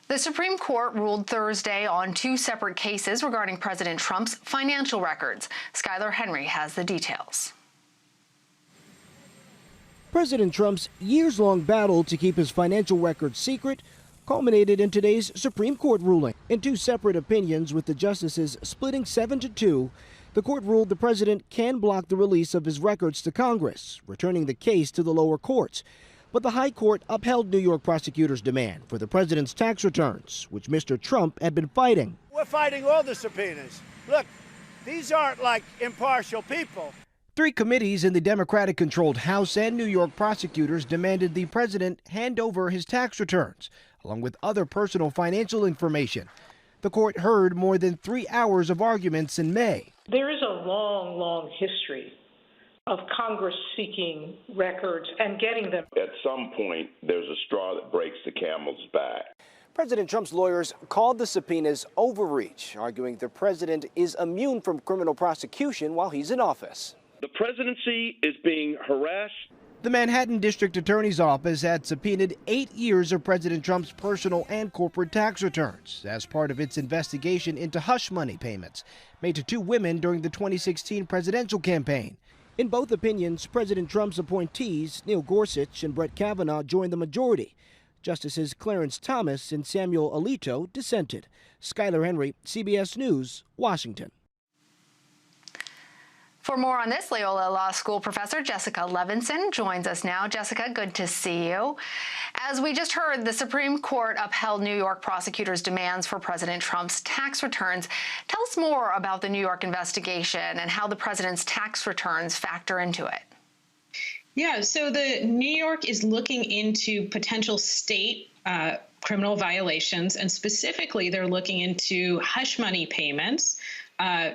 The Supreme Court ruled Thursday on two separate cases regarding President Trump's financial records. Skyler Henry has the details. President Trump's years-long battle to keep his financial records secret culminated in today's Supreme Court ruling. In two separate opinions, with the justices splitting 7-2, the court ruled the president can block the release of his records to Congress, returning the case to the lower courts. But the High Court upheld New York prosecutors' demand for the president's tax returns, which Mr. Trump had been fighting. We're fighting all the subpoenas. Look, these aren't like impartial people. Three committees in the Democratic-controlled House and New York prosecutors demanded the president hand over his tax returns, along with other personal financial information. The court heard more than 3 hours of arguments in May. There is a long, long history of Congress seeking records and getting them. At some point, there's a straw that breaks the camel's back. President Trump's lawyers called the subpoenas overreach, arguing the president is immune from criminal prosecution while he's in office. The presidency is being harassed. The Manhattan District Attorney's Office had subpoenaed 8 years of President Trump's personal and corporate tax returns as part of its investigation into hush money payments made to two women during the 2016 presidential campaign. In both opinions, President Trump's appointees, Neil Gorsuch and Brett Kavanaugh, joined the majority. Justices Clarence Thomas and Samuel Alito dissented. Skyler Henry, CBS News, Washington. For more on this, Loyola Law School professor Jessica Levinson joins us now. Jessica, good to see you. As we just heard, the Supreme Court upheld New York prosecutors' demands for President Trump's tax returns. Tell us more about the New York investigation and how the president's tax returns factor into it. Yeah, so the New York is looking into potential state criminal violations, and specifically they're looking into hush money payments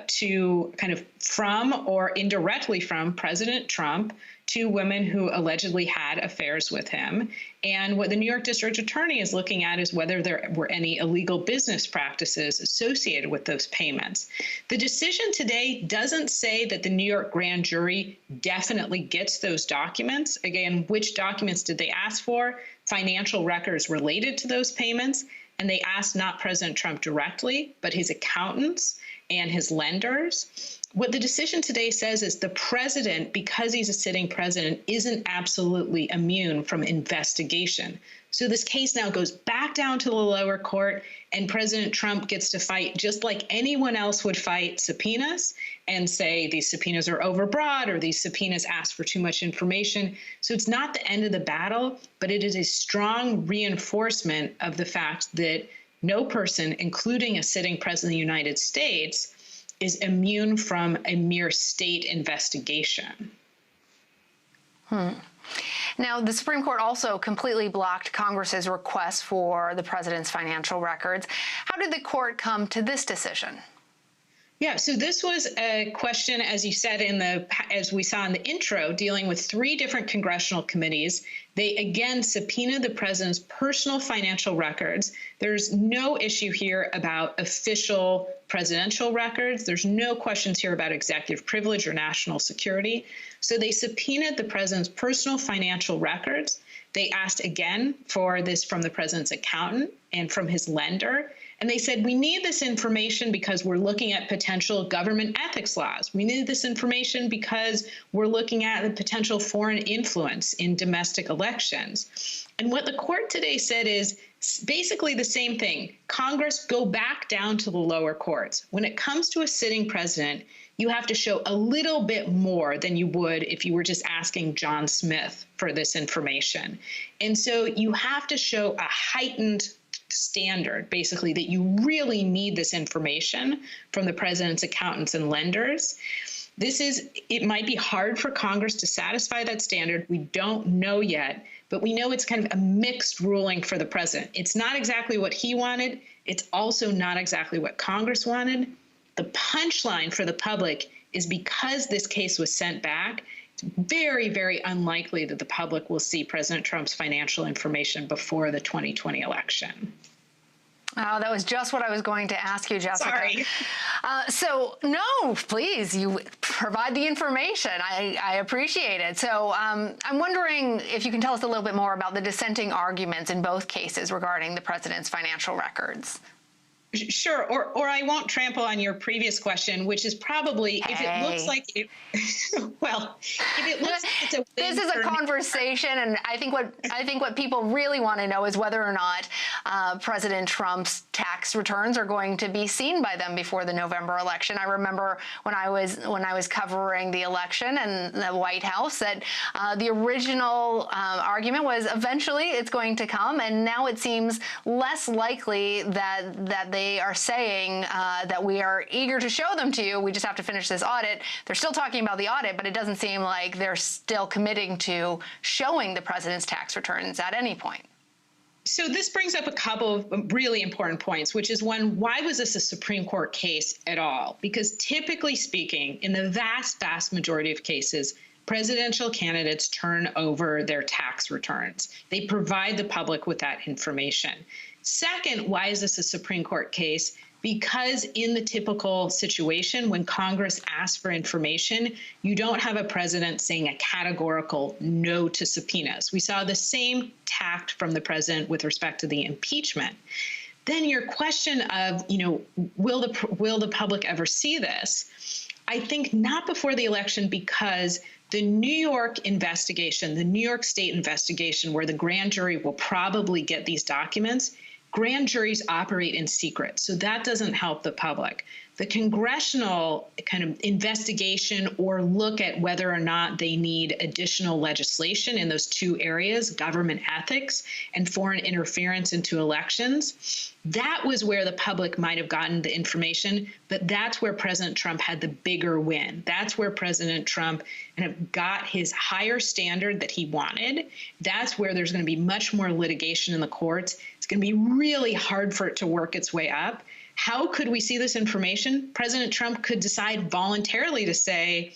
to kind of from or indirectly from President Trump to women who allegedly had affairs with him. And what the New York District Attorney is looking at is whether there were any illegal business practices associated with those payments. The decision today doesn't say that the New York grand jury definitely gets those documents. Again, which documents did they ask for? Financial records related to those payments. And they asked not President Trump directly, but his accountants and his lenders. What the decision today says is the president, because he's a sitting president, isn't absolutely immune from investigation. So this case now goes back down to the lower court, and President Trump gets to fight just like anyone else would fight subpoenas and say these subpoenas are overbroad or these subpoenas ask for too much information. So it's not the end of the battle, but it is a strong reinforcement of the fact that no person, including a sitting president of the United States, is immune from a mere state investigation. Now, the Supreme Court also completely blocked Congress's request for the president's financial records. How did the court come to this decision? Yeah, so this was a question, as you said, as we saw in the intro, dealing with 3 different congressional committees. They again subpoenaed the president's personal financial records. There's no issue here about official presidential records. There's no questions here about executive privilege or national security. So they subpoenaed the president's personal financial records. They asked again for this from the president's accountant and from his lender. And they said, we need this information because we're looking at potential government ethics laws. We need this information because we're looking at the potential foreign influence in domestic elections. And what the court today said is basically the same thing. Congress, go back down to the lower courts. When it comes to a sitting president, you have to show a little bit more than you would if you were just asking John Smith for this information. And so you have to show a heightened standard, basically, that you really need this information from the president's accountants and lenders. It might be hard for Congress to satisfy that standard. We don't know yet, but we know it's kind of a mixed ruling for the president. It's not exactly what he wanted. It's also not exactly what Congress wanted. The punchline for the public is because this case was sent back, it's very, very unlikely that the public will see President Trump's financial information before the 2020 election. Oh, that was just what I was going to ask you, Jessica. Sorry. So, no, please, you provide the information. I appreciate it. So I'm wondering if you can tell us a little bit more about the dissenting arguments in both cases regarding the president's financial records. Sure, or I won't trample on your previous question, which is probably if it looks like it. Well, if it looks like it's a win this is a for conversation, and I think what people really want to know is whether or not President Trump's tax returns are going to be seen by them before the November election. I remember when I was covering the election and the White House that the original argument was eventually it's going to come, and now it seems less likely that they are saying that we are eager to show them to you. We just have to finish this audit. They're still talking about the audit, but it doesn't seem like they're still committing to showing the president's tax returns at any point. So this brings up a couple of really important points, which is one, why was this a Supreme Court case at all? Because typically speaking, in the vast, vast majority of cases, presidential candidates turn over their tax returns. They provide the public with that information. Second, why is this a Supreme Court case? Because in the typical situation, when Congress asks for information, you don't have a president saying a categorical no to subpoenas. We saw the same tact from the president with respect to the impeachment. Then your question of, will the public ever see this? I think not before the election, because the New York investigation, the New York State investigation, where the grand jury will probably get these documents, grand juries operate in secret, so that doesn't help the public. The congressional kind of investigation or look at whether or not they need additional legislation in those two areas, government ethics and foreign interference into elections, that was where the public might have gotten the information, but that's where President Trump had the bigger win. That's where President Trump kind of got his higher standard that he wanted. That's where there's going to be much more litigation in the courts. It's going to be really hard for it to work its way up. How could we see this information? President Trump could decide voluntarily to say,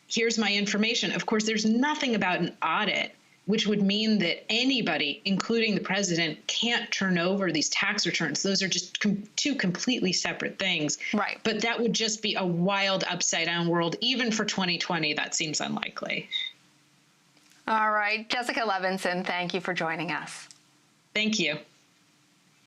here's my information. Of course, there's nothing about an audit, which would mean that anybody, including the president, can't turn over these tax returns. Those are just two completely separate things. Right. But that would just be a wild upside-down world. Even for 2020, that seems unlikely. All right. Jessica Levinson, thank you for joining us. Thank you.